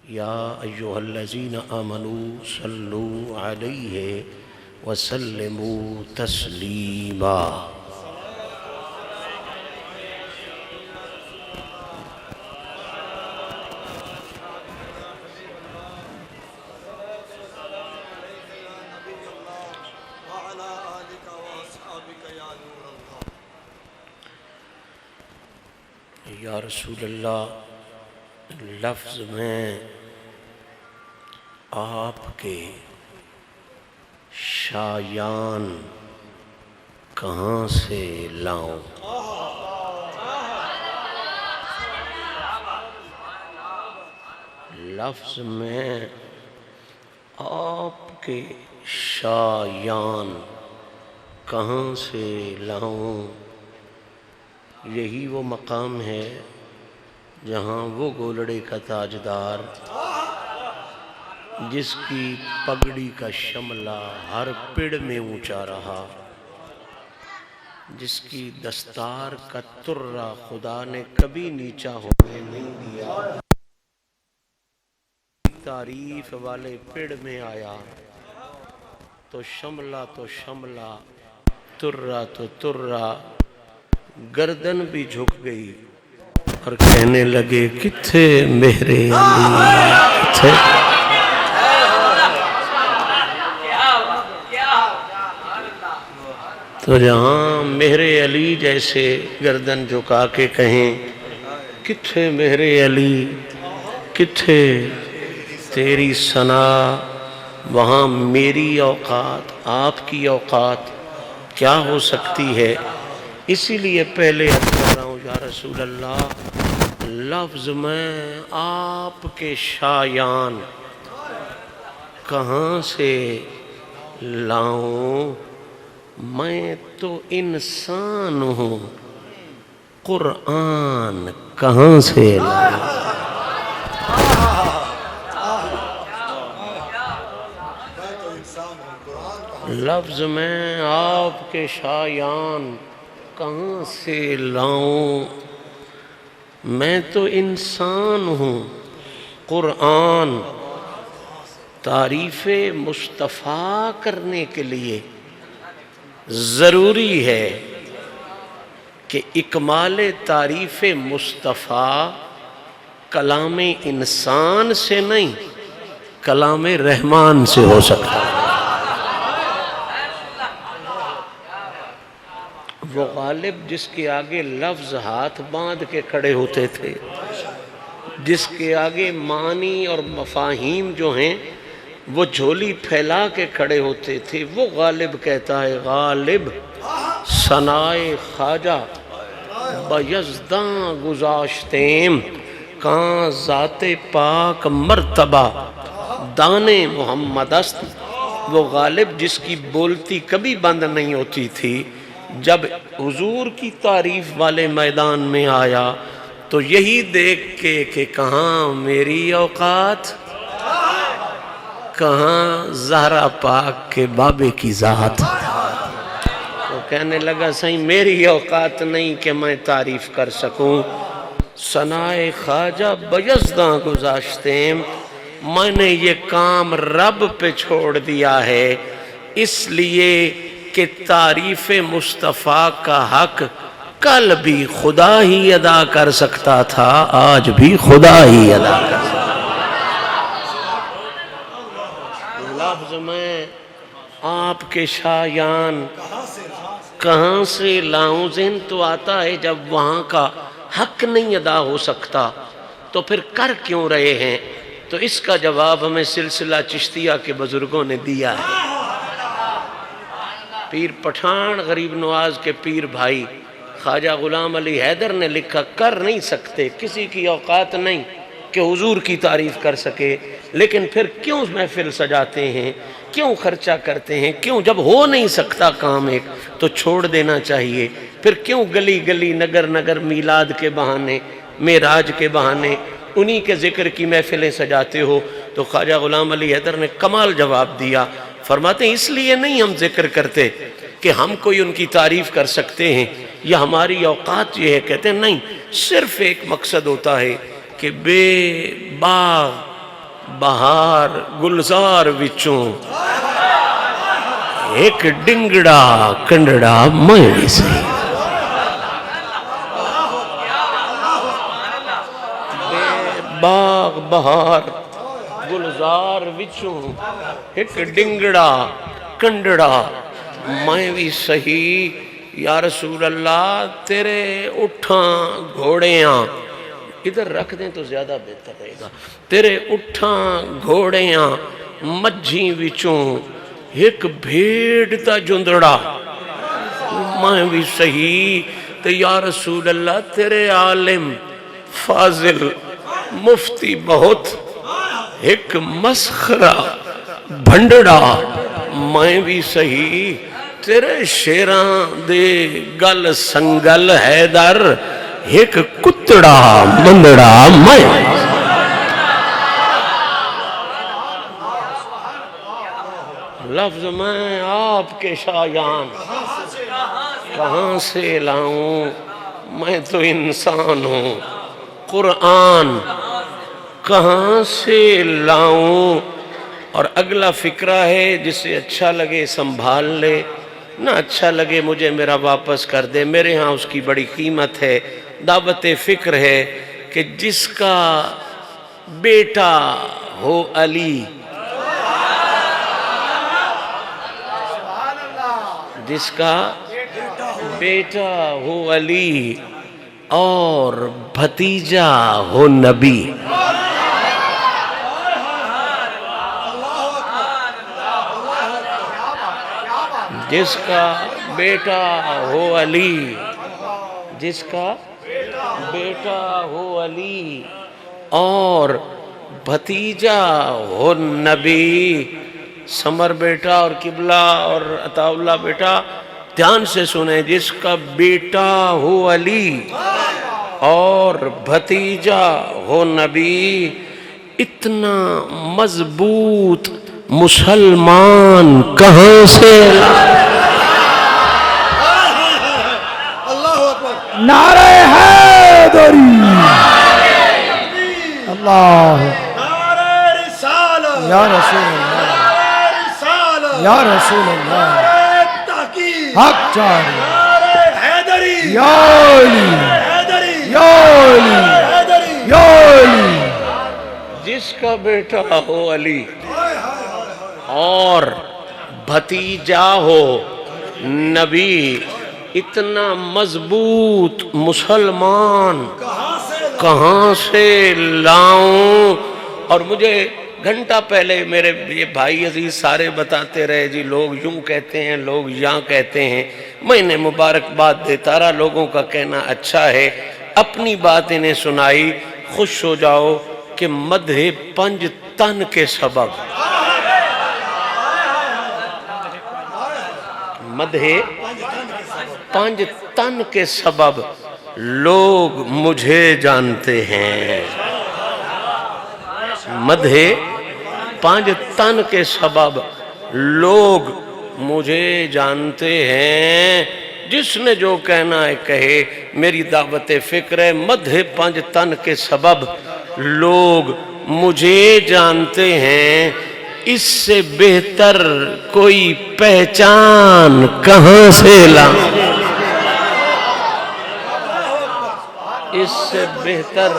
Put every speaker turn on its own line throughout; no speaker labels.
یا ایہا الذین آمنوا صلوا علیہ وسلموا تسلیما۔ یا رسول اللہ، لفظ میں آپ کے شایان کہاں سے لاؤں؟ لفظ میں آپ کے شایان کہاں سے لاؤں؟ یہی وہ مقام ہے جہاں وہ گولڑے کا تاجدار جس کی پگڑی کا شملہ ہر پیڑ میں اونچا رہا، جس کی دستار کا ترہ خدا نے کبھی نیچا ہونے نہیں دیا، تعریف والے پیڑ میں آیا تو شملہ ترہ تو ترہ، گردن بھی جھک گئی اور کہنے لگے کتھے میرے علی، کتھے؟ تو جہاں میرے علی جیسے گردن جھکا کے کہیں کتھے میرے علی، کتھے تیری ثنا، وہاں میری اوقات آپ کی اوقات کیا ہو سکتی ہے؟ اسی لیے پہلے کہہ رہا ہوں یا رسول اللہ، لفظ میں آپ کے شایان کہاں سے لاؤں؟ میں تو انسان ہوں، قرآن کہاں سے لاؤں؟ لفظ میں آپ کے شایان کہاں سے لاؤں؟ میں تو انسان ہوں، قرآن تعریف مصطفیٰ کرنے کے لیے ضروری ہے کہ اکمال تعریف مصطفیٰ کلام انسان سے نہیں، کلام رحمان سے ہو سکتا ہے۔ وہ غالب جس کے آگے لفظ ہاتھ باندھ کے کھڑے ہوتے تھے، جس کے آگے معنی اور مفاہیم جو ہیں وہ جھولی پھیلا کے کھڑے ہوتے تھے، وہ غالب کہتا ہے غالب ثنائے خواجہ بیزداں گذاشتیم، کان ذات پاک مرتبہ دانے محمد است۔ وہ غالب جس کی بولتی کبھی بند نہیں ہوتی تھی، جب حضور کی تعریف والے میدان میں آیا تو یہی دیکھ کے کہ کہاں میری اوقات، کہاں زہرا پاک کے بابے کی ذات، تو کہنے لگا صحیح میری اوقات نہیں کہ میں تعریف کر سکوں، ثنائے خواجہ بیزداں گذاشتیم، میں نے یہ کام رب پہ چھوڑ دیا ہے، اس لیے کہ تعریف مصطفیٰ کا حق کل بھی خدا ہی ادا کر سکتا تھا، آج بھی خدا ہی ادا کر سکتا ہے۔ لفظ میں آپ کے شایان کہاں سے لاؤں؟ ذہن تو آتا ہے جب وہاں کا حق نہیں ادا ہو سکتا تو پھر کر کیوں رہے ہیں؟ تو اس کا جواب ہمیں سلسلہ چشتیہ کے بزرگوں نے دیا ہے۔ پیر پٹھان غریب نواز کے پیر بھائی خواجہ غلام علی حیدر نے لکھا کر نہیں سکتے، کسی کی اوقات نہیں کہ حضور کی تعریف کر سکے، لیکن پھر کیوں محفل سجاتے ہیں، کیوں خرچہ کرتے ہیں، کیوں جب ہو نہیں سکتا کام ایک تو چھوڑ دینا چاہیے، پھر کیوں گلی گلی نگر نگر میلاد کے بہانے معراج کے بہانے انہی کے ذکر کی محفلیں سجاتے ہو؟ تو خواجہ غلام علی حیدر نے کمال جواب دیا، فرماتے ہیں اس لیے نہیں ہم ذکر کرتے کہ ہم کوئی ان کی تعریف کر سکتے ہیں یا ہماری اوقات یہ ہے، کہتے ہیں نہیں، صرف ایک مقصد ہوتا ہے کہ بے باغ بہار گلزار وچوں ایک ڈنگڑا کنڈڑا میں بھی صحیح باغ بہار گلزار وچوں ایک ڈنگڑا کنڈڑا میں بھی صحیح یا رسول اللہ تیرے اٹھاں گھوڑیاں ادھر رکھ دیں تو زیادہ بہتر رہے گا تیرے اٹھاں گھوڑیاں مجھیں وچوں ایک بھیڑ تا جندڑا میں بھی صحیح تو یا رسول اللہ تیرے عالم فاضل مفتی بہت ایک مسخرہ بھنڈڑا میں بھی صحیح تیرے شیران دے گل سنگل حیدر ایک کتڑا مندڑا میں لفظ میں آپ کے شایان کہاں سے لاؤں میں تو انسان ہوں قرآن کہاں سے لاؤں اور اگلا فقرہ ہے جسے اچھا لگے سنبھال لے نہ اچھا لگے مجھے میرا واپس کر دے میرے ہاں اس کی بڑی قیمت ہے دعوت فکر ہے کہ جس کا بیٹا ہو علی جس کا بیٹا ہو علی اور بھتیجا ہو نبی جس کا بیٹا ہو علی جس کا بیٹا ہو علی اور بھتیجا ہو نبی سمر بیٹا اور قبلہ اور عطا اللہ بیٹا دھیان سے سنیں جس کا بیٹا ہو علی اور بھتیجا ہو نبی اتنا مضبوط مسلمان کہاں سے
نعرہ حیدری اللہ یا رسول اللہ یا رسول اللہ حق جاری یا علی یا علی یا علی
جس کا بیٹا ہو علی اور بھتیجا ہو نبی اتنا مضبوط مسلمان کہاں سے لاؤں اور مجھے گھنٹہ پہلے میرے یہ بھائی عزیز سارے بتاتے رہے جی لوگ یوں کہتے ہیں لوگ یہاں کہتے ہیں میں نے مبارکباد دیتا رہا لوگوں کا کہنا اچھا ہے اپنی بات انہیں سنائی خوش ہو جاؤ کہ مدح پنج تن کے سبب مدح پنج تن کے سبب لوگ مجھے جانتے ہیں مدح پانچ تن کے سبب لوگ مجھے جانتے ہیں جس نے جو کہنا ہے کہے میری دعوت فکر ہے مدح پانچ تن کے سبب لوگ مجھے جانتے ہیں اس سے بہتر کوئی پہچان کہاں سے لاؤں اس سے بہتر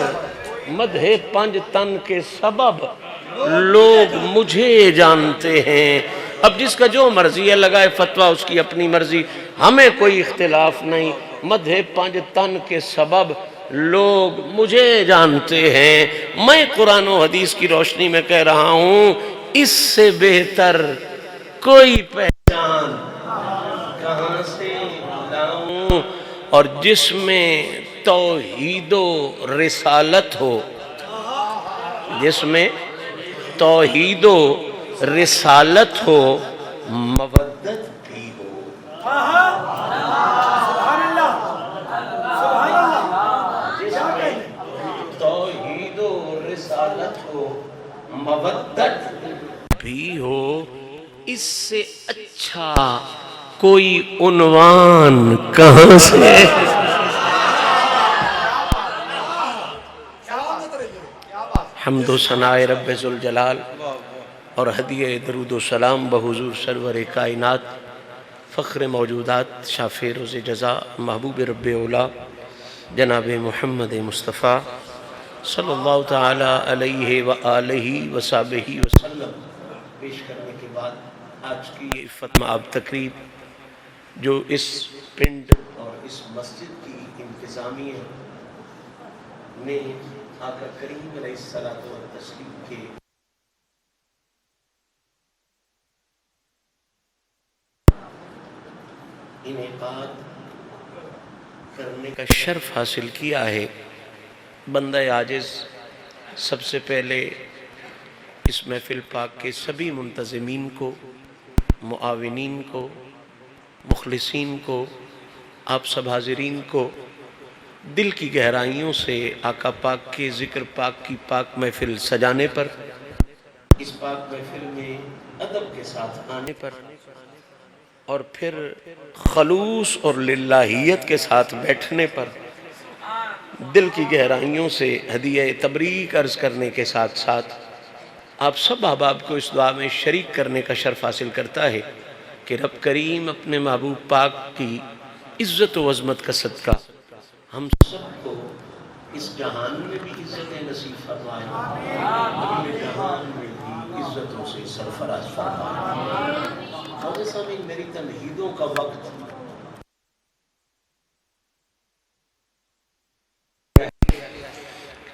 مدح پنج تن کے سبب لوگ مجھے جانتے ہیں اب جس کا جو مرضی ہے لگائے فتویٰ اس کی اپنی مرضی ہمیں کوئی اختلاف نہیں مدح پنج تن کے سبب لوگ مجھے جانتے ہیں میں قرآن و حدیث کی روشنی میں کہہ رہا ہوں اس سے بہتر کوئی پہچان کہاں سے لاؤں اور جس میں توحید و رسالت ہو جس میں توحید و رسالت ہو مودت بھی ہو جس میں توحید و رسالت ہو مودت بھی ہو اس سے اچھا کوئی عنوان کہاں سے حمد و ثنائے رب ذوالجلال اور ہدیہ درود و سلام بحضور سرور کائنات فخر موجودات شافع روز جزا محبوب رب اولا جناب محمد مصطفیٰ صلی اللہ تعالی علیہ وآلہ وصحبہ وسلم پیش کرنے کے بعد آج کی یہ عفت مآب تقریب جو اس پنڈ اور اس مسجد کی انتظامیہ نے آقا کریم علیہ الصلوۃ والتسلیم کے انعقاد کرنے کا شرف حاصل کیا ہے، بندہ عاجز سب سے پہلے اس محفل پاک کے سبھی منتظمین کو، معاونین کو، مخلصین کو، آپ سب حاضرین کو دل کی گہرائیوں سے آقا پاک کے ذکر پاک کی پاک محفل سجانے پر، اس پاک محفل میں ادب کے ساتھ آنے پر اور پھر خلوص اور للہیت کے ساتھ بیٹھنے پر دل کی گہرائیوں سے ہدیہ تبریک عرض کرنے کے ساتھ ساتھ آپ سب احباب کو اس دعا میں شریک کرنے کا شرف حاصل کرتا ہے کہ رب کریم اپنے محبوب پاک کی عزت و عظمت کا صدقہ ہم سب کو اس جہان میں بھی عزت نصیب فرمائے، اگلے جہان میں بھی عزتوں سے سرفراز فرمائے۔ حاضر سامعین، میری تمہیدوں کا وقت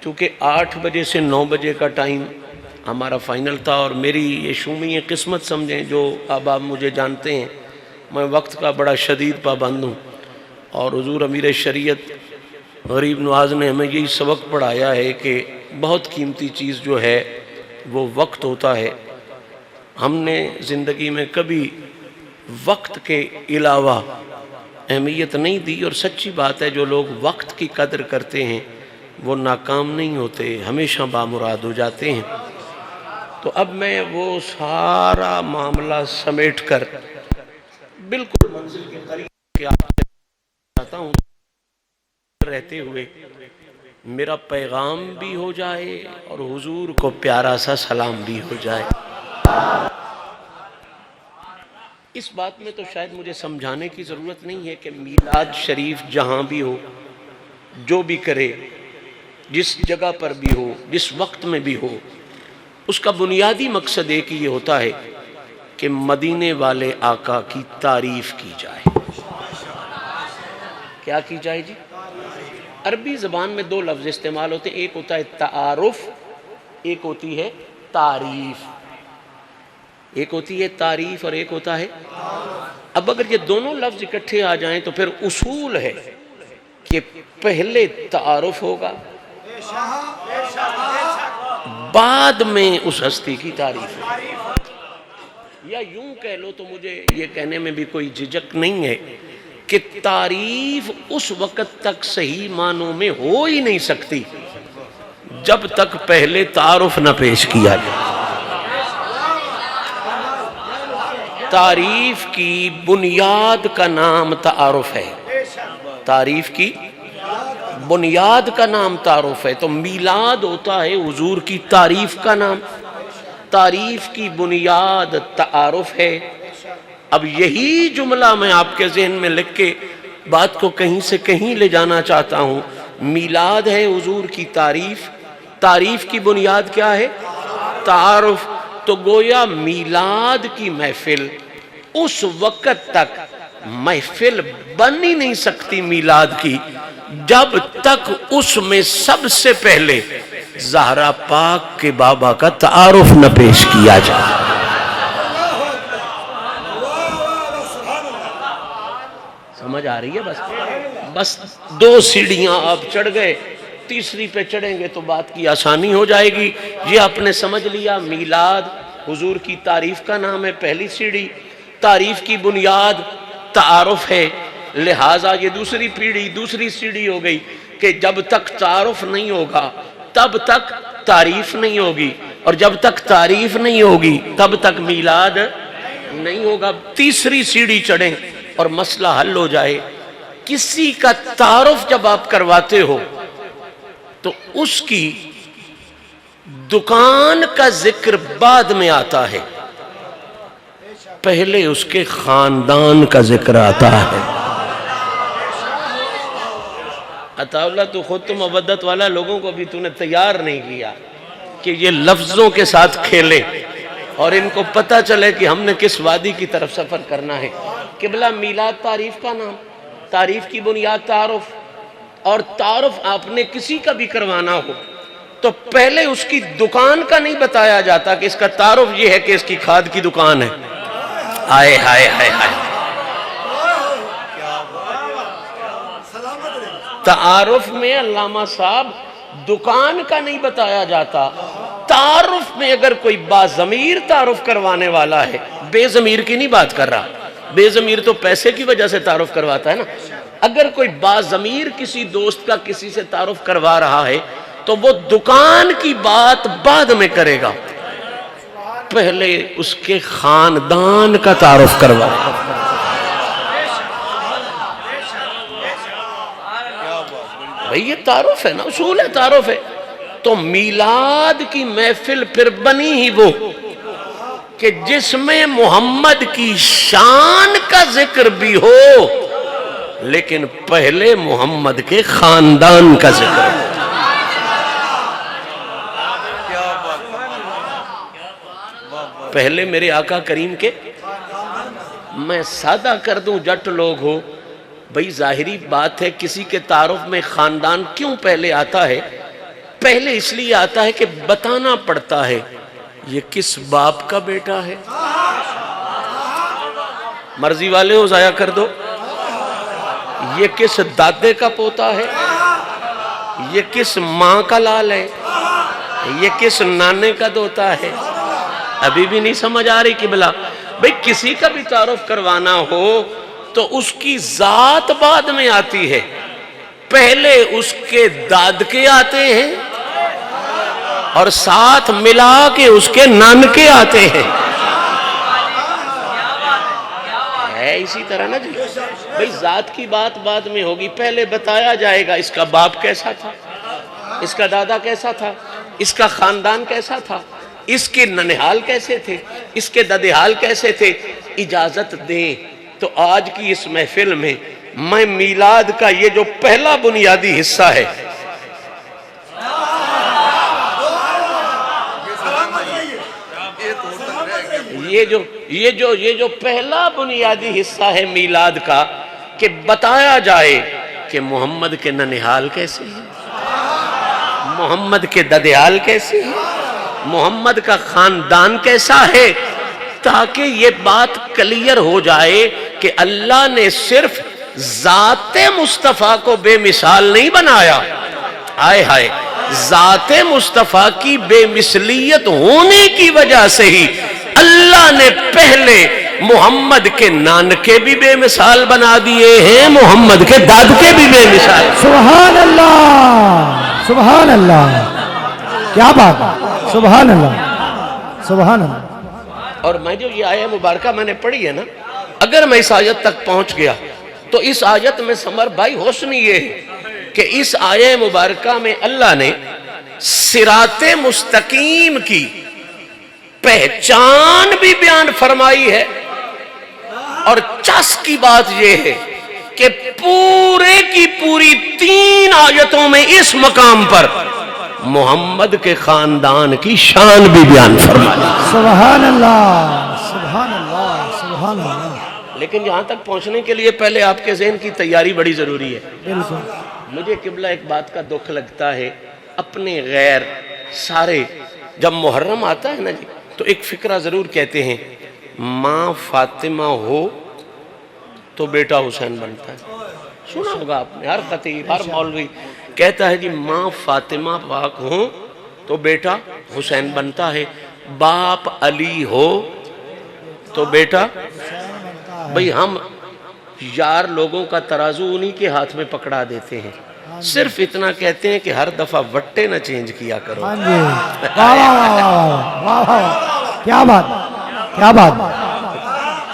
چونکہ 8 بجے سے 9 بجے کا ٹائم ہمارا فائنل تھا، اور میری یہ شومی قسمت سمجھیں، جو اب آپ مجھے جانتے ہیں میں وقت کا بڑا شدید پابند ہوں، اور حضور امیر شریعت غریب نواز نے ہمیں یہی سبق پڑھایا ہے کہ بہت قیمتی چیز جو ہے وہ وقت ہوتا ہے۔ ہم نے زندگی میں کبھی وقت کے علاوہ اہمیت نہیں دی، اور سچی بات ہے جو لوگ وقت کی قدر کرتے ہیں وہ ناکام نہیں ہوتے، ہمیشہ بامراد ہو جاتے ہیں۔ تو اب میں وہ سارا معاملہ سمیٹ کر بالکل منزل کے قریب کے آپ سے چاہتا ہوں رہتے ہوئے میرا پیغام بھی ہو جائے اور حضور کو پیارا سا سلام بھی ہو جائے۔ اس بات میں تو شاید مجھے سمجھانے کی ضرورت نہیں ہے کہ میلاد شریف جہاں بھی ہو، جو بھی کرے، جس جگہ پر بھی ہو، جس وقت میں بھی ہو، اس کا بنیادی مقصد ایک ہی ہوتا ہے کہ مدینے والے آقا کی تعریف کی جائے۔ کیا کی جائے جی؟ عربی زبان میں 2 لفظ استعمال ہوتے ہیں، ایک ہوتا ہے تعارف، ایک ہوتی ہے تعریف۔ ایک ہوتی ہے تعریف اور ایک ہوتا ہے۔ اب اگر یہ دونوں لفظ اکٹھے آ جائیں تو پھر اصول ہے کہ پہلے تعارف ہوگا، بعد میں اس ہستی کی تعریف ہوگی، یا یوں کہہ لو تو مجھے یہ کہنے میں بھی کوئی جھجک نہیں ہے کہ تعریف اس وقت تک صحیح معنوں میں ہو ہی نہیں سکتی جب تک پہلے تعارف نہ پیش کیا جائے۔ تعریف کی بنیاد کا نام تعارف ہے، تعریف کی بنیاد کا نام تعارف ہے۔ تو میلاد ہوتا ہے حضور کی تعریف کا نام، تعریف کی بنیاد تعارف ہے۔ اب یہی جملہ میں آپ کے ذہن میں لکھ کے بات کو کہیں سے کہیں لے جانا چاہتا ہوں۔ میلاد ہے حضور کی تعریف، تعریف کی بنیاد کیا ہے؟ تعارف۔ تو گویا میلاد کی محفل اس وقت تک محفل بن ہی نہیں سکتی میلاد کی جب تک اس میں سب سے پہلے زہرا پاک کے بابا کا تعارف نہ پیش کیا جائے۔ سمجھ آ رہی ہے؟ بس 2 سیڑھیاں آپ چڑھ گئے، تیسری پہ چڑھیں گے تو بات کی آسانی ہو جائے گی۔ یہ آپ نے سمجھ لیا، میلاد حضور کی تعریف کا نام ہے، پہلی سیڑھی۔ تعریف کی بنیاد تعارف ہے، لہٰذا یہ دوسری سیڑھی ہو گئی کہ جب تک تعارف نہیں ہوگا تب تک تعریف نہیں ہوگی، اور جب تک تعریف نہیں ہوگی تب تک میلاد نہیں ہوگا۔ تیسری سیڑھی چڑھیں اور مسئلہ حل ہو جائے۔ کسی کا تعارف جب آپ کرواتے ہو تو اس کی دکان کا ذکر بعد میں آتا ہے، پہلے اس کے خاندان کا ذکر آتا ہے۔ عطا اللہ تو خود تو مودت والا، لوگوں کو بھی تو نے تیار نہیں کیا کہ یہ لفظوں کے ساتھ کھیلے اور ان کو پتہ چلے کہ ہم نے کس وادی کی طرف سفر کرنا ہے۔ قبلہ میلاد تعریف کا نام، تعریف کی بنیاد تعارف، اور تعارف آپ نے کسی کا بھی کروانا ہو تو پہلے اس کی دکان کا نہیں بتایا جاتا کہ اس کا تعارف یہ ہے کہ اس کی کھاد کی دکان ہے۔ آئے ہائے ہائے ہائے، تعارف میں علامہ صاحب دکان کا نہیں بتایا جاتا، تعارف میں اگر کوئی باضمیر تعارف کروانے والا ہے، بے ضمیر کی نہیں بات کر رہا، بے ضمیر تو پیسے کی وجہ سے تعارف کرواتا ہے نا، اگر کوئی باضمیر کسی دوست کا کسی سے تعارف کروا رہا ہے تو وہ دکان کی بات بعد میں کرے گا، پہلے اس کے خاندان کا تعارف کروائے گا۔ بھئی یہ تعارف ہے نا، اصول ہے، تعارف ہے۔ تو میلاد کی محفل پھر بنی ہی وہ کہ جس میں محمد کی شان کا ذکر بھی ہو لیکن پہلے محمد کے خاندان کا ذکر ہو۔ پہلے میرے آقا کریم کے، میں سادہ کر دوں جٹ لوگ ہو، بھئی ظاہری بات ہے کسی کے تعارف میں خاندان کیوں پہلے آتا ہے؟ پہلے اس لیے آتا ہے کہ بتانا پڑتا ہے یہ کس باپ کا بیٹا ہے۔ مرضی والے ہو ضائع کر دو، یہ کس دادے کا پوتا ہے، یہ کس ماں کا لال ہے، یہ کس نانے کا دوتا ہے۔ ابھی بھی نہیں سمجھ آ رہی قبلہ؟ بھئی کسی کا بھی تعارف کروانا ہو تو اس کی ذات بعد میں آتی ہے، پہلے اس کے دادکے آتے ہیں اور ساتھ ملا کے اس کے نانکے آتے ہیں۔ ہے اسی طرح نا جی، بھئی ذات کی بات بعد میں ہوگی، پہلے بتایا جائے گا اس کا باپ کیسا تھا، اس کا دادا کیسا تھا، اس کا خاندان کیسا تھا، اس کے ننہال کیسے تھے، اس کے ددہال کیسے تھے۔ اجازت دیں تو آج کی اس محفل میں میں میلاد کا یہ جو پہلا بنیادی حصہ ہے، یہ جو پہلا بنیادی حصہ ہے میلاد کا، کہ بتایا جائے کہ محمد کے ننہال کیسے ہیں، محمد کے ددہال کیسے ہیں، محمد کا خاندان کیسا ہے، تاکہ یہ بات کلیئر ہو جائے کہ اللہ نے صرف ذات مصطفیٰ کو بے مثال نہیں بنایا، آئے ہائے، ذات مصطفیٰ کی بے مثلیت ہونے کی وجہ سے ہی اللہ نے پہلے محمد کے نانکے بھی بے مثال بنا دیے ہیں، محمد کے دادکے بھی بے مثال۔
سبحان اللہ، سبحان اللہ، کیا بات، سبحان اللہ، سبحان اللہ۔
اور میں جو یہ آیت مبارکہ میں نے پڑھی ہے نا، اگر میں اس آیت تک پہنچ گیا تو اس آیت میں سمر بھائی حسن یہ ہے کہ اس آیت مبارکہ میں اللہ نے صراط مستقیم کی پہچان بھی بیان فرمائی ہے، اور چس کی بات یہ ہے کہ پورے کی پوری 3 آیتوں میں اس مقام پر محمد کے خاندان کی شان بھی بیان فرمائی۔
سبحان اللہ، سبحان اللہ، سبحان اللہ۔
لیکن یہاں تک پہنچنے کے لیے پہلے آپ کے ذہن کی تیاری بڑی ضروری ہے۔
بالکل۔
مجھے قبلہ ایک بات کا دکھ لگتا ہے، اپنے غیر سارے جب محرم آتا ہے نا جی تو ایک فکرہ ضرور کہتے ہیں، ماں فاطمہ ہو تو بیٹا حسین بنتا ہے۔ سنا ہوگا آپ نے، ہر خطیب ہر مولوی کہتا ہے جی ماں فاطمہ پاک ہو تو بیٹا حسین بنتا ہے، باپ علی ہو تو بیٹا، بھئی ہم یار لوگوں کا ترازو انہی کے ہاتھ میں پکڑا دیتے ہیں، صرف اتنا کہتے ہیں کہ ہر دفعہ وٹے نہ چینج کیا کرو۔
ہاں جی، واہ واہ واہ واہ واہ، کیا بات، کیا بات،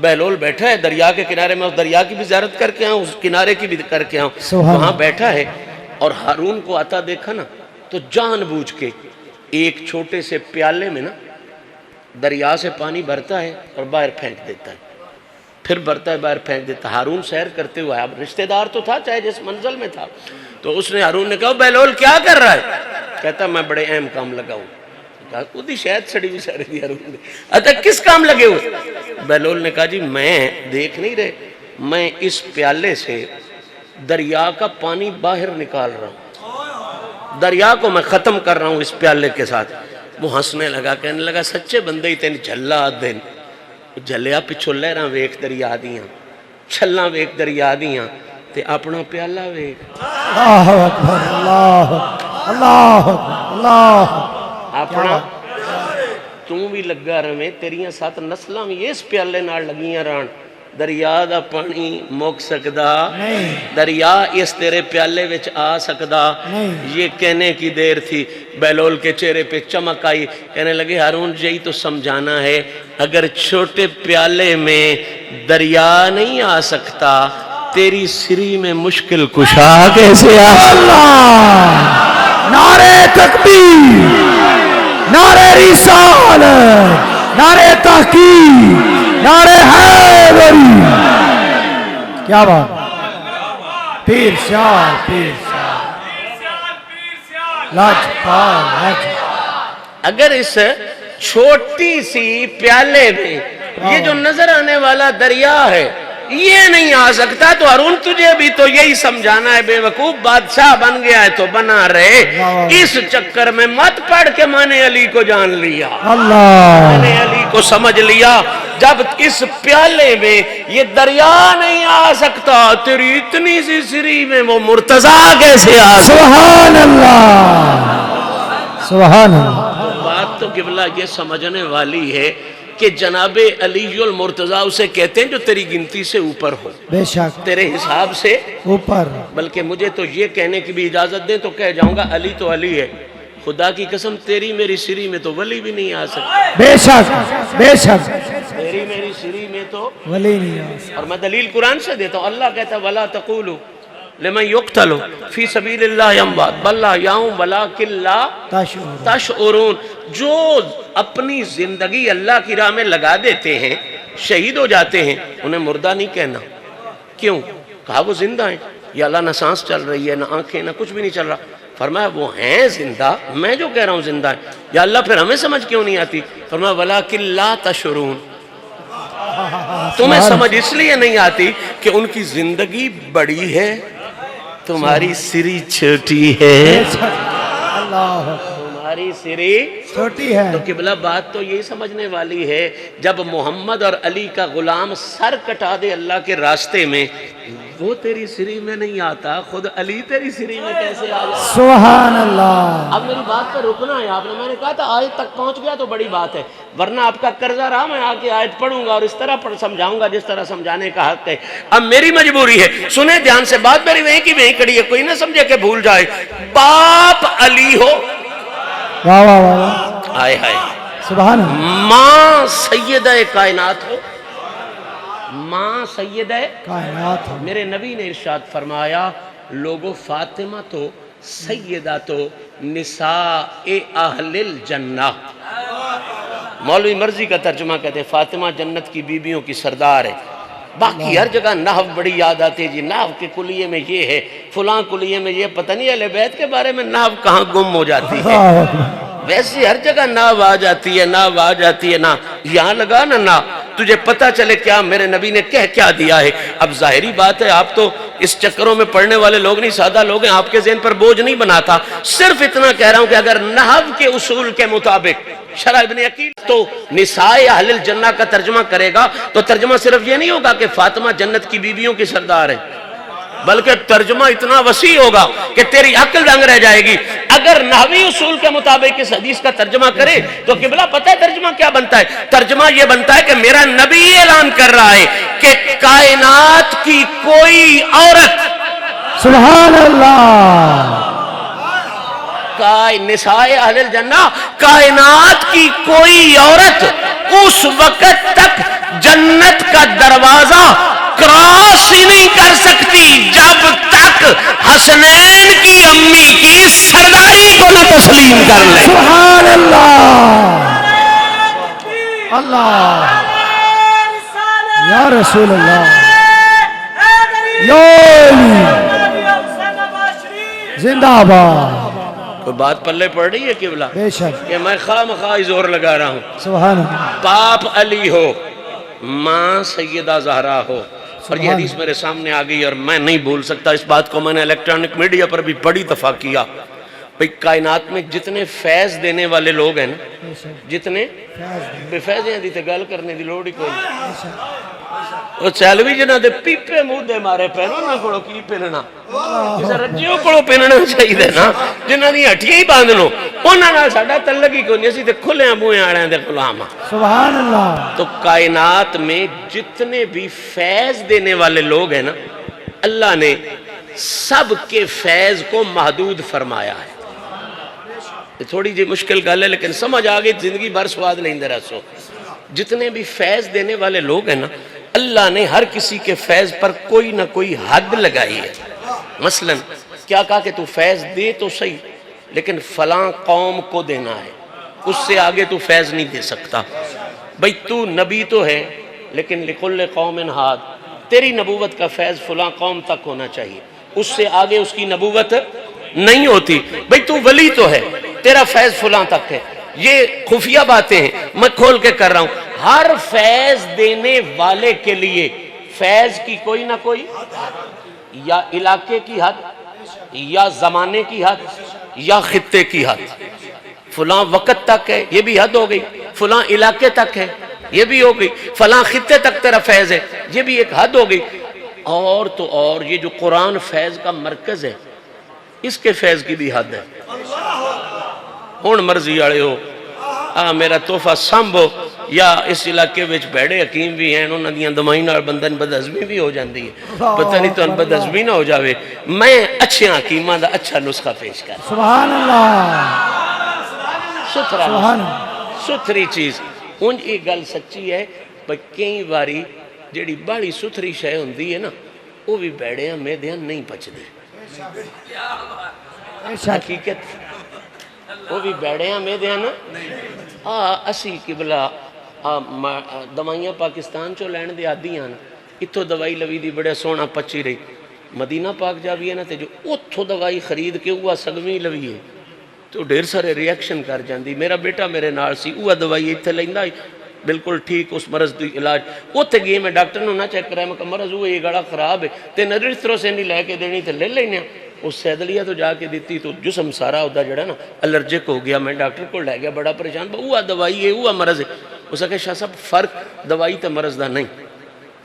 بہلول بیٹھا ہے دریا کے کنارے میں، اس دریا کی بھی زیارت کر کے آؤں، اس کنارے کی بھی کر کے آؤں،
سبحان
وہاں بیٹھا ہے اور ہارون کو آتا دیکھا نا تو جان بوجھ کے ایک چھوٹے سے پیالے میں نا دریا سے پانی بھرتا ہے اور باہر پھینک دیتا ہے، پھر بھرتا ہے باہر پھینک دیتا ہے۔ ہارون سیر کرتے ہوئے، اب رشتہ دار تو تھا چاہے جس منزل میں تھا، تو اس نے ہارون نے کہا بہلول کیا کر رہا ہے؟ کہتا میں بڑے اہم کام لگا ہوں۔ کہا خود ہی شاید سڑی بھی سڑی دی ہارون نے، اچھا کس کام لگے ہوئے؟ بہلول نے کہا جی میں دیکھ نہیں رہے، میں اس پیالے سے دریا کا پانی باہر نکال رہا ہوں، دریا کو میں ختم کر رہا ہوں اس پیالے کے ساتھ۔ وہ ہنسنے لگا، کہنے لگا سچے بندے ہی تین جھلا دن جھلیا پچھو لہراں ویکھ دریا دیاں، چھلاں ویکھ دریا دیاں تے اپنا پیالہ ویکھ،
اللہ اکبر، اللہ اللہ اللہ،
اپنا توں بھی لگا رہے، تیریاں ساتھ نسلاں بھی اس پیالے نال لگیاں رہن۔ دریا دا پانی مک سکدا
نہیں،
دریا اس تیرے پیالے وچ آ سکدا
نہیں۔
یہ کہنے کی دیر تھی، بہلول کے چہرے پہ چمک آئی، کہنے لگے ہارون یہی تو سمجھانا ہے، اگر چھوٹے پیالے میں دریا نہیں آ سکتا تیری سری میں مشکل کشا کیسے آ سکتا؟
اللہ، نعرہ تکبیر، نعرہ رسالت، نعرہ تحقیق، نعرہ حیدری، کیا بات، پیر شاہ، پیر شاہ، لاجپال،
اگر اس چھوٹی سی پیالے میں یہ جو نظر آنے والا دریا ہے یہ نہیں آ سکتا تو ہارون تجھے بھی تو یہی سمجھانا ہے بے وقوف، بادشاہ بن گیا ہے تو بنا رہے، اس چکر میں مت پڑھ کے میں نے علی کو جان لیا،
اللہ،
میں نے علی کو سمجھ لیا۔ جب اس پیالے میں یہ دریا نہیں آ سکتا تیری اتنی سی سری میں وہ مرتضیٰ کیسے آ سکتا؟
سبحان اللہ، سبحان اللہ،
بات تو قبلہ یہ سمجھنے والی ہے کہ جناب علی المرتضیٰ اسے کہتے ہیں جو تیری گنتی سے اوپر ہو،
بے شک،
تیرے حساب سے
اوپر،
بلکہ مجھے تو یہ کہنے کی بھی اجازت دیں تو کہہ جاؤں گا علی تو علی ہے، خدا کی قسم تیری میری سری میں تو ولی بھی نہیں آ سکتا،
بے شک، بے شک،
تیری میری سری میں تو،
ولی نہیں آ سکتا،
اور میں دلیل قرآن سے دیتا ہوں، اللہ کہتا ہے وَلَا تَقُولُوا لِمَنْ يُقْتَلُ فِي سَبِيلِ اللَّهِ أَمْوَاتٌ بَلْ أَحْيَاءٌ وَلَٰكِن لَا
تشعر،
تشعرون، جو اپنی زندگی اللہ کی راہ میں لگا دیتے ہیں شہید ہو جاتے ہیں انہیں مردہ نہیں کہنا، کیوں؟ کہا وہ زندہ ہیں، یا اللہ نہ سانس چل رہی ہے نہ آنکھیں نہ کچھ بھی نہیں چل رہا، فرمایا وہ ہیں زندہ، میں جو کہہ رہا ہوں زندہ ہیں، یا اللہ پھر ہمیں سمجھ کیوں نہیں آتی؟ فرمایا وَلَٰكِن لَا تَشْعُرُونَ، تمہیں سمجھ اس لیے نہیں آتی کہ ان کی زندگی بڑی ہے تمہاری سری چھوٹی ہے،
اللہ،
تمہاری سری
چھوٹی ہے،
تو قبلہ بات تو یہی سمجھنے والی ہے جب محمد اور علی کا غلام سر کٹا دے اللہ کے راستے میں وہ تیری سری میں نہیں آتا، خود علی تیری سری میں کیسے آ جائے؟
سبحان اللہ،
اب میری بات پر رکنا ہے آپ نے، میں نے کہا تھا آیت تک پہنچ گیا تو بڑی بات ہے، ورنہ آپ کا قرضہ رہا میں آ کے آیت پڑھوں گا اور اس طرح سمجھاؤں گا جس طرح سمجھانے کا حق ہے۔ اب میری مجبوری ہے، سنیں دھیان سے، بات میری وہیں کی وہیں کڑی ہے، کوئی نہ سمجھے کہ بھول جائے، باپ علی ہو،
واہ واہ واہ واہ،
آئے ہائے،
سبحان اللہ،
ماں سیدہ کائنات ہو، ماں سیدہ
کائنات،
میرے نبی نے ارشاد فرمایا لوگو فاطمہ تو سیدہ تو نساء اہل الجنہ، مولوی مرضی کا ترجمہ کہتے ہیں فاطمہ جنت کی بیویوں کی سردار ہے، باقی ہر جگہ نحو بڑی یاد آتی ہے، جی نحو کے کلیے میں یہ ہے، فلاں کلیے میں یہ، پتہ نہیں اہل بیت کے بارے میں نحو کہاں گم ہو جاتی ہے،
اللہ اکبر،
ویسے ہر جگہ ناو آ جاتی ہے، ناو آ جاتی ہے، نا یہاں لگا نا تجھے پتہ چلے کیا میرے نبی نے کیا دیا ہے۔ اب ظاہری بات ہے آپ تو اس چکروں میں پڑھنے والے لوگ نہیں، سادہ لوگ ہیں، آپ کے ذہن پر بوجھ نہیں بناتا، صرف اتنا کہہ رہا ہوں کہ اگر نحو کے اصول کے مطابق شرح ابن عقیل تو نساء اہل الجنہ کا ترجمہ کرے گا تو ترجمہ صرف یہ نہیں ہوگا کہ فاطمہ جنت کی بیویوں کی سردار ہے، بلکہ ترجمہ اتنا وسیع ہوگا کہ تیری عقل دنگ رہ جائے گی۔ اگر نحوی اصول کے مطابق اس حدیث کا ترجمہ کرے تو قبلہ پتہ ہے ترجمہ کیا بنتا ہے؟ ترجمہ یہ بنتا ہے کہ میرا نبی اعلان کر رہا ہے کہ کائنات کی کوئی عورت،
سبحان اللہ،
نساء اہل الجنہ، کائنات کی کوئی عورت اس وقت تک جنت کا کا دروازہ کراس ہی نہیں کر سکتی جب تک حسنین کی امی کی سرداری کو نہ تسلیم کر لے.
سبحان اللہ اللہ یا رسول اللہ یا علی زندہ باد.
کوئی بات پلے پڑ رہی ہے قبلہ
بے شک
کہ میں خواہ مخواہ زور لگا رہا ہوں.
سبحان اللہ
باپ علی ہو، ماں سیدہ زہرا ہو، اور یہ حدیث میرے سامنے آ گئی اور میں نہیں بھول سکتا اس بات کو. میں نے الیکٹرانک میڈیا پر بھی بڑی دفعہ کیا. بھئی کائنات میں جتنے فیض دینے والے لوگ ہیں نا،
بے شک
جتنے بے فیض ہیں دی تے گل کرنے دی لوڑ ہی کوئی نہیں.
بے شک
وہ چیلوی جنہاں دے پیپے منہ دے مارے پہنو نہ کڑو کی پہننا جسے رجیوں کڑو پہننا چاہیے نا، جنہاں دی ہٹیاں ہی باندھ لو انہاں نال ساڈا تعلق ہی کوئی نہیں. اسی تے کھلے منہ آڑے دے غلام.
سبحان اللہ.
تو کائنات میں جتنے بھی فیض دینے والے لوگ ہیں نا، اللہ نے سب کے فیض کو محدود فرمایا ہے. یہ تھوڑی جی مشکل گل ہے لیکن سمجھ آگئی، زندگی بھر سواد لیندے رہو. جتنے بھی فیض دینے والے لوگ ہیں نا، اللہ نے ہر کسی کے فیض پر کوئی نہ کوئی حد لگائی ہے. مثلا کیا کہا کہ تو فیض دے تو صحیح لیکن فلاں قوم کو دینا ہے، اس سے آگے تو فیض نہیں دے سکتا. بھئی تو نبی تو ہے لیکن لکل قوم ہاد، تیری نبوت کا فیض فلاں قوم تک ہونا چاہیے، اس سے آگے اس کی نبوت نہیں ہوتی. بھئی تو ولی تو ہے، تیرا فیض فلاں تک ہے. یہ خفیہ باتیں ہیں، میں کھول کے کر رہا ہوں. ہر فیض دینے والے کے لیے فیض کی کوئی نہ کوئی یا علاقے کی حد یا زمانے کی حد یا خطے کی حد. فلاں وقت تک ہے، یہ بھی حد ہو گئی. فلاں علاقے تک ہے، یہ بھی ہو گئی. فلاں خطے تک تیرا فیض ہے، یہ بھی ایک حد ہو گئی. اور تو اور یہ جو قرآن فیض کا مرکز ہے، اس کے فیض کی بھی حد ہے. ہون مرضی آڑے ہو میرا تحفہ سامبو، یا اس علاقے وچ بیڑے حکیم بھی ہیں، انہوں نے دمائی نال بندن بدہضمی بھی ہو جاندی ہے. پتہ نہیں تو ان بدہضمی نہ ہو جاوے. میں اچھے حکیماں دا اچھا نسخہ پیش کر
سبحان اللہ
ستھرا
سبحان اللہ.
ستھری چیز. انج یہ گل سچی ہے بھئی کئی باری جیڑی بڑی ستھری شے ہوندی ہے نا، وہ بھی بیڑیاں میدیاں نہیں پچدی.
بے شک
حقیقت وہ بھی بیڑیاں میدیاں نا. اسی قبلہ دوائیاں پاکستان چو لین دے آدی ہیں، اتھو دوائی لوی دی بڑے سونا پچی رہی. مدینہ پاک جاوی ہے نا تے جو اتھو دوائی خرید کے وہ سگویں لوی ہے تو ڈھیر سارے ریاکشن کر جاندی. میرا بیٹا میرے نال سی، وہ دوائی اتھے لیندا بالکل ٹھیک اس مرض دی علاج. اتھے گئے میں ڈاکٹر نو نہ چیک کرایا، میں کہا مرض وہ یہ گڑا خراب ہے تے نظر اس طرح سے نہیں لے کے دینی تے لے لینے. اس سیدلیہ تو جا کے دیتی تو جسم سارا ہوتا جڑا نا الرجک ہو گیا. میں ڈاکٹر کو لے گیا بڑا پریشان، وہ دوائی ہے وہ مرض ہے. اس نے کہا شاہ صاحب فرق دوائی تے مرض دا نہیں،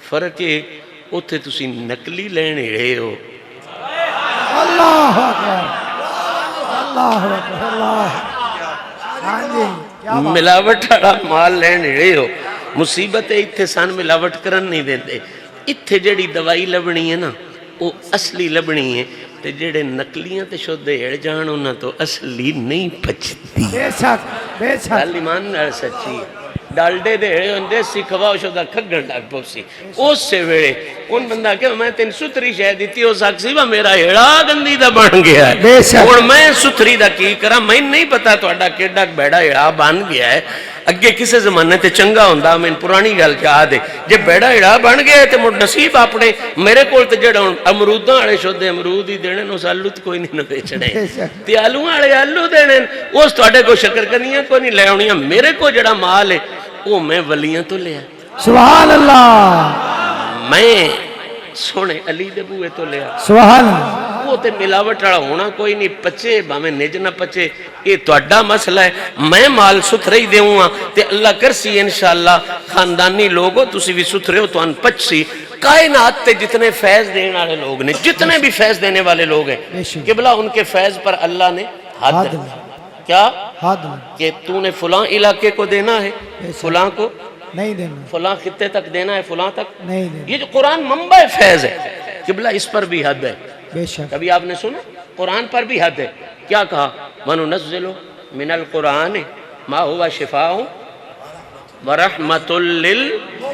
فرق ہے اتھے تسی نکلی لینے رہے ہو.
اللہ اکبر اللہ اکبر اللہ. ہاں جی کیا بات.
ملاوٹ والا مال لین رہے ہو. مصیبت ہے اتھے سان ملاوٹ کرن نہیں دیندے. اتھے جڑی دوائی لبنی ہے نا وہ اصلی لبنی ہے تے جڑے نکلیاں تے شدے اڑ جان انہاں تو اصلی نہیں پچتی.
بے شک بے شک
گل ایمان نال سچی ہے. ڈالڈے دے اڑے ہوندے سکھوا شدہ کھگن لگ پوسی. اس سے ویڑے ان بندہ کہ میں تین ستری شے دیتی ہو سکسی وا میرا ایڑا گندی دا بن گیا ہے.
بے شک.
اور میں ستری دا کی کرا میں نہیں پتا تہاڈا کیڑا بیڑا ایڑا بن گیا ہے. اگے کسے زمانے تے چنگا ہوندا میں پرانی گل چاہ دے جے بیڑا ایڑا بن گیا تے مڑ نصیب اپنے میرے کول تے جڑا امروداں والے شودے امرود ہی دینے نو سالوت کوئی نہیں بیچنے تے آلو والے آلو دینے اس تہاڈے کو شکر کنیاں کوئی نہیں لے اونیاں. میرے کو جڑا مال ہے وہ میں ولیاں تو لیا.
سبحان اللہ.
میں سونے علی دے بوئے تو لیا.
سبحان اللہ.
وہ تے ملاوٹ والا ہونا کوئی نہیں. پچے باویں نج نہ پچے یہ تہاڈا مسئلہ ہے. میں مال ستھرے ہی دیوں ہاں تے اللہ کرسی انشاءاللہ خاندانی لوگو تسی بھی ستھرے ہو تو ان پچسی. کائنات تے جتنے فیض دینے والے لوگ نے جتنے بھی فیض دینے والے لوگ ہیں قبلہ ان کے فیض پر اللہ نے حد کیا
حد
کہ تو نے فلاں علاقے کو دینا ہے فلاں کو
نہیں دینا،
فلاں خطے تک دینا ہے فلاں تک
نہیں دینا.
یہ جو قرآن منبع فیض ہے قبلہ اس پر بھی حد ہے.
بے شک
کبھی آپ نے سنا قرآن پر بھی حد ہے. کیا کہا وَنُنَزِّلُ مِنَ الْقُرْآنِ مَا هُوَ شِفَاءٌ وَرَحْمَةٌ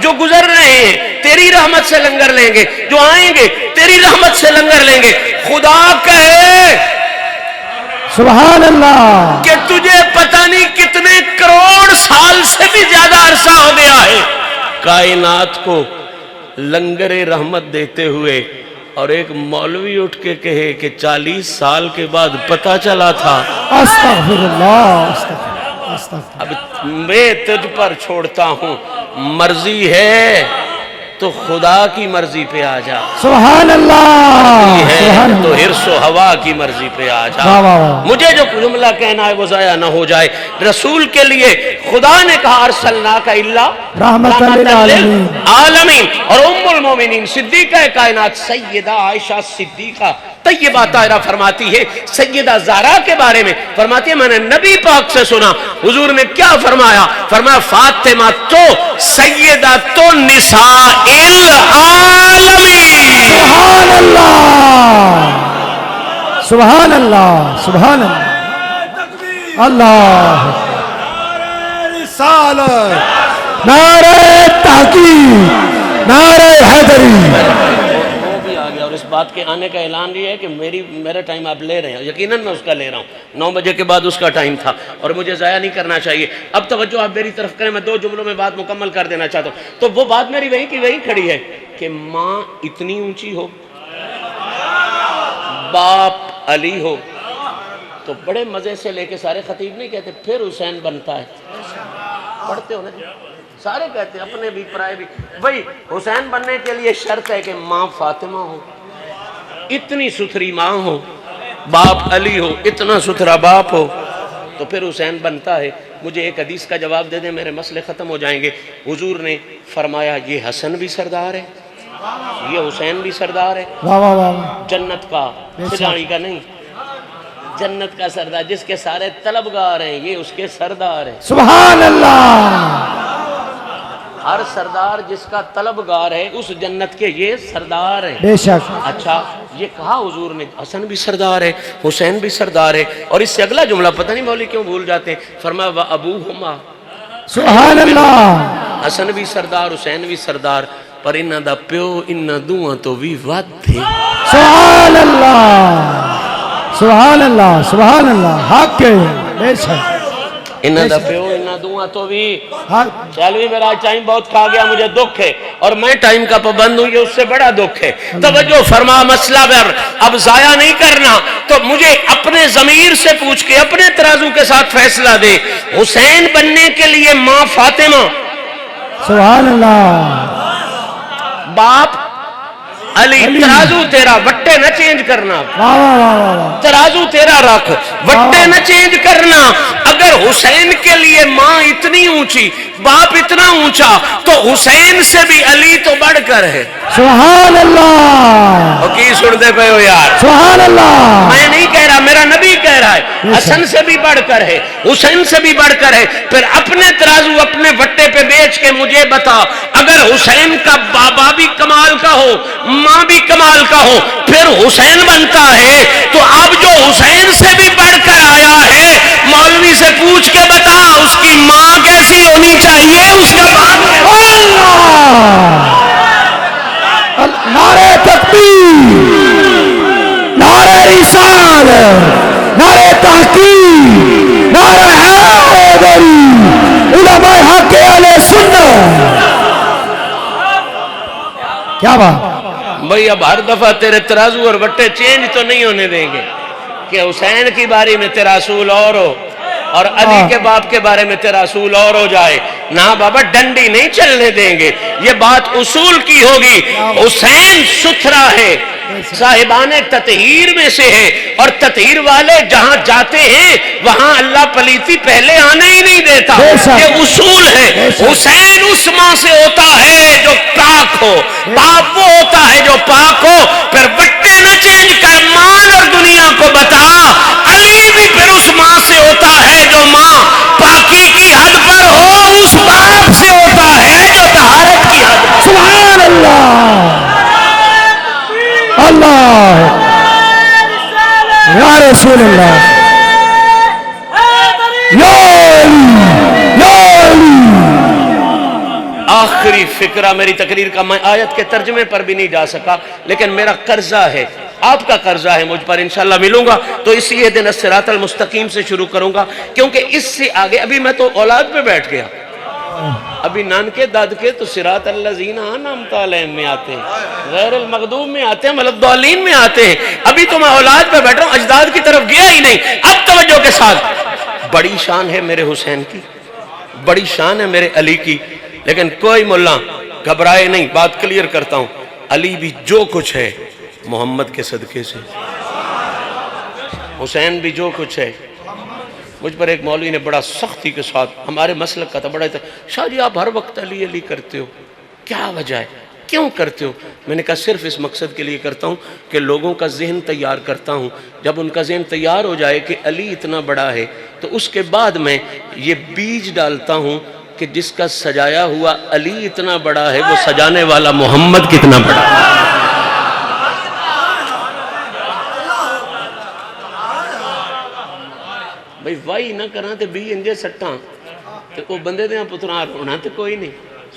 جو گزر رہے ہیں تیری رحمت سے لنگر لیں گے، جو آئیں گے تیری رحمت سے لنگر لیں گے۔ خدا کہے
سبحان اللہ،
کہ تجھے پتہ نہیں کتنے کروڑ سال سے بھی زیادہ عرصہ ہو گیا ہے کائنات کو لنگر رحمت دیتے ہوئے، اور ایک مولوی اٹھ کے کہے کہ 40 سال کے بعد پتہ چلا تھا۔
استغفر اللہ، استغفر استغفر۔
اب میں تجھ پر چھوڑتا ہوں، مرضی ہے تو خدا کی مرضی پہ آ جا،
سبحان اللہ،
ہے
سبحان
تو
اللہ،
حرص و ہوا کی مرضی پہ آ جا۔
واہ واہ واہ۔
مجھے جو جملہ کہنا ہے وہ ضائع نہ ہو جائے۔ رسول کے لیے خدا نے کہا ارسلناک الا
رحمت للعالمین،
عالمین، اور ام المومنین صدیقہ کائنات سیدہ عائشہ صدیقہ طیبہ طاہرہ فرماتی ہے، سیدہ زہرا کے بارے میں فرماتی ہے میں نے نبی پاک سے سنا، حضور نے کیا فرمایا؟ فرمایا فاطمہ تو سیدہ تو نساء العالمین۔
سبحان اللہ، سبحان اللہ، سبحان اللہ، اللہ،
رسالت،
نعرہ تحقیق، نعرہ حیدری۔
وہ بھی آ گیا، اور اس بات کے آنے کا اعلان یہ ہے کہ میرا ٹائم آپ لے رہے ہیں، یقیناً میں اس کا لے رہا ہوں، 9 بجے کے بعد اس کا ٹائم تھا اور مجھے ضائع نہیں کرنا چاہیے۔ اب توجہ آپ میری طرف کریں، میں 2 جملوں میں بات مکمل کر دینا چاہتا ہوں۔ تو وہ بات میری وہی کی وہی کھڑی ہے کہ ماں اتنی اونچی ہو، باپ علی ہو، تو بڑے مزے سے لے کے سارے خطیب نہیں کہتے پھر حسین بنتا ہے، پڑھتے ہو نا جی، سارے کہتے ہیں اپنے بھی پرائے بھی، بھئی حسین بننے کے لیے شرط ہے کہ ماں فاطمہ ہو، اتنی ستھری ماں ہو، باپ علی ہو، اتنا ستھرا باپ ہو، تو پھر حسین بنتا ہے۔ مجھے ایک حدیث کا جواب دے دیں، میرے مسئلے ختم ہو جائیں گے۔ حضور نے فرمایا یہ حسن بھی سردار ہے، یہ حسین بھی سردار ہے،
واہ واہ واہ،
جنت کا، کھجاڑی کا نہیں، جنت کا سردار، جس کے سارے طلبگار ہیں یہ اس کے سردار ہیں۔
سبحان اللہ،
ہر سردار جس کا طلبگار ہے اس جنت کے یہ سردار ہیں۔
بے شک،
اچھا یہ کہا حضور نے حسن بھی سردار ہے، حسین بھی سردار ہے، اور اس سے اگلا جملہ پتہ نہیں مولوی کیوں بھول جاتے ہیں، فرمایا وَأَبُوهُمَا،
سبحان اللہ،
حسن بھی سردار حسین بھی سردار، پر انہاں دا پیو انہاں دوہاں تو بھی ود تھے۔
سبحان اللہ، سبحان اللہ، سبحان اللہ، حق ہے، بے شک،
انہاں دا پیو انہاں دوہاں تو بھی۔
حق،
چلوی میرا ٹائم بہت کھا گیا، مجھے دکھ ہے اور میں ٹائم کا پابند ہوں، یہ اس سے بڑا دکھ ہے۔ توجہ فرما، مسئلہ بر اب ضائع نہیں کرنا، تو مجھے اپنے ضمیر سے پوچھ کے اپنے ترازو کے ساتھ فیصلہ دے، حسین بننے کے لیے ماں فاطمہ،
سبحان اللہ،
باپ علی، ترازو تیرا، وٹے نہ چینج کرنا،
واہ واہ واہ واہ،
ترازو تیرا رکھ، وٹے نہ چینج کرنا۔ اگر حسین کے لیے ماں اتنی اونچی، باپ اتنا اونچا، تو حسین سے بھی علی تو بڑھ کر ہے۔
سبحان اللہ،
اور کی سنتے پہ ہو یار،
سبحان اللہ،
میں نہیں کہہ رہا، میرا نبی کہہ رہا ہے حسن سے بھی بڑھ کر ہے، حسین سے بھی بڑھ کر ہے۔ پھر اپنے ترازو اپنے وٹے پہ بیچ کے مجھے بتا، اگر حسین کا بابا بھی کمال کا ہو، ماں بھی کمال کا ہو، پھر حسین بنتا ہے، تو اب جو حسین سے بھی بڑھ کر آیا ہے، مولوی سے پوچھ کے بتا اس کی ماں کیسی ہونی چاہیے، اس کا باپ۔
اللہ، نعرہ تکبیر، نعرہ رسالت، نعرہ تحقیق، نعرہ حیدری، علماء حق اہل سنت۔ کیا بات،
بھئی اب ہر دفعہ تیرے ترازو اور وٹے چینج تو نہیں ہونے دیں گے کہ حسین کی باری میں تیرا اصول اور ہو اور علی کے باپ کے بارے میں تیرا اصول اور ہو جائے۔ نہ بابا، ڈنڈی نہیں چلنے دیں گے، یہ بات اصول کی ہوگی۔ حسین ستھرا ہے، صاحبان تطہیر میں سے ہے، اور تطہیر والے جہاں جاتے ہیں وہاں اللہ پلیتی پہلے آنے ہی نہیں دیتا، یہ اصول ہے۔ حسین اس ماں سے ہوتا ہے جو پاک ہو، باپ وہ ہوتا ہے جو پاک ہو۔ پھر بٹے نہ چینج کر، مال اور دنیا کو بتا، علی بھی پھر اس ماں سے ہوتا ہے جو ماں پاکی کی حد پر ہو، اس باپ سے ہوتا ہے جو طہارت کی حد پر۔
سبحان اللہ، اللہ، یا رسول اللہ، یا علی، یا علی۔
آخری فکرہ میری تقریر کا، میں آیت کے ترجمے پر بھی نہیں جا سکا، لیکن میرا قرضہ ہے، آپ کا قرضہ ہے مجھ پر، انشاءاللہ ملوں گا تو اسی اہدنا الصراط المستقیم سے شروع کروں گا، کیونکہ اس سے آگے ابھی میں تو اولاد پہ بیٹھ گیا، ابھی نانکے دادکے تو صراط الذین انعمت علیہم میں آتے ہیں، غیر المغضوب میں آتے ہیں، ولا الضالین میں آتے ہیں، ابھی تو میں اولاد پہ بیٹھ رہا ہوں، اجداد کی طرف گیا ہی نہیں۔ اب توجہ کے ساتھ، بڑی شان ہے میرے حسین کی، بڑی شان ہے میرے علی کی، لیکن کوئی ملا گھبرائے نہیں، بات کلیئر کرتا ہوں، علی بھی جو کچھ ہے محمد کے صدقے سے، حسین بھی جو کچھ ہے۔ مجھ پر ایک مولوی نے بڑا سختی کے ساتھ، ہمارے مسلک کا تھا، بڑا تھا، شاہ جی آپ ہر وقت علی علی کرتے ہو، کیا وجہ ہے، کیوں کرتے ہو؟ میں نے کہا صرف اس مقصد کے لیے کرتا ہوں کہ لوگوں کا ذہن تیار کرتا ہوں، جب ان کا ذہن تیار ہو جائے کہ علی اتنا بڑا ہے تو اس کے بعد میں یہ بیج ڈالتا ہوں کہ جس کا سجایا ہوا علی اتنا بڑا ہے، وہ سجانے والا محمد کتنا بڑا ہے۔ بھئی وائی نہ کرنا تے بھی انجے سٹاں تے وہ بندے دیاں پتران رونا تے کوئی نہیں،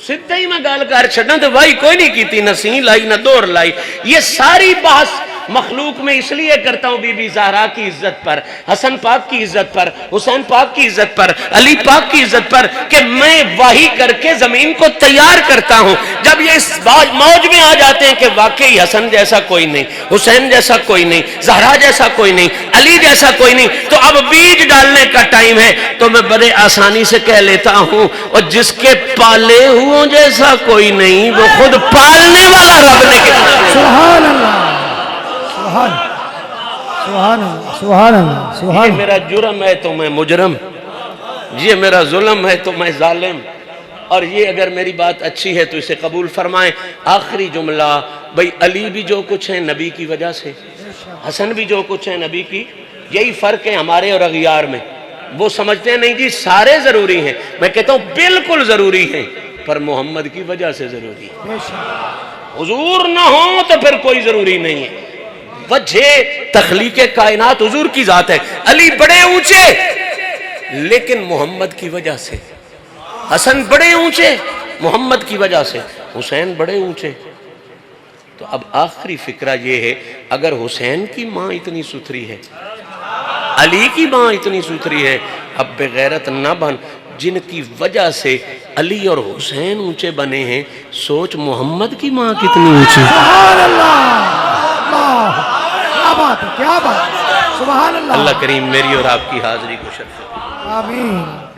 سدھا ہی میں گال کر چھڑنا تے وائی کوئی نہیں کیتی، نہ سین لائی نہ دور لائی۔ یہ ساری بحث مخلوق میں اس لیے کرتا ہوں بی بی زہرا کی عزت پر، حسن پاک کی عزت پر، حسین پاک کی عزت پر، علی پاک کی عزت پر، کہ میں وحی کر کے زمین کو تیار کرتا ہوں۔ جب یہ اس موج میں آ جاتے ہیں کہ واقعی حسن جیسا کوئی نہیں، حسین جیسا کوئی نہیں، زہرا جیسا کوئی نہیں، علی جیسا کوئی نہیں، تو اب بیج ڈالنے کا ٹائم ہے، تو میں بڑے آسانی سے کہہ لیتا ہوں، اور جس کے پالے ہوں جیسا کوئی نہیں، وہ خود پالنے والا رب نے کتنا۔
سبحان اللہ، سبحان اللہ، سبحان اللہ، سبحان
یہ میرا جرم ہے تو میں مجرم، یہ میرا ظلم ہے تو میں ظالم، اور یہ اگر میری بات اچھی ہے تو اسے قبول فرمائیں۔ آخری جملہ، بھئی علی بھی جو کچھ ہے نبی کی وجہ سے، حسن بھی جو کچھ ہے نبی کی، یہی فرق ہے ہمارے اور اغیار میں۔ وہ سمجھتے ہیں نہیں جی سارے ضروری ہیں، میں کہتا ہوں بالکل ضروری ہیں، پر محمد کی وجہ سے ضروری ہے۔ حضور نہ ہوں تو پھر کوئی ضروری نہیں ہے۔ وجہ تخلیق کائنات حضور کی ذات ہے۔ علی بڑے اونچے لیکن محمد کی وجہ سے، حسن بڑے اونچے محمد کی وجہ سے، حسین بڑے اونچے۔ تو اب آخری فکرہ یہ ہے، اگر حسین کی ماں اتنی ستھری ہے، علی کی ماں اتنی ستھری ہے، اب بغیرت نہ بن، جن کی وجہ سے علی اور حسین اونچے بنے ہیں، سوچ محمد کی ماں کتنی اونچی۔
سبحان اللہ، کیا بات ہے، کیا بات ہے، سبحان اللہ۔
اللہ کریم میری اور آپ کی حاضری کو شرف دے۔
آمین۔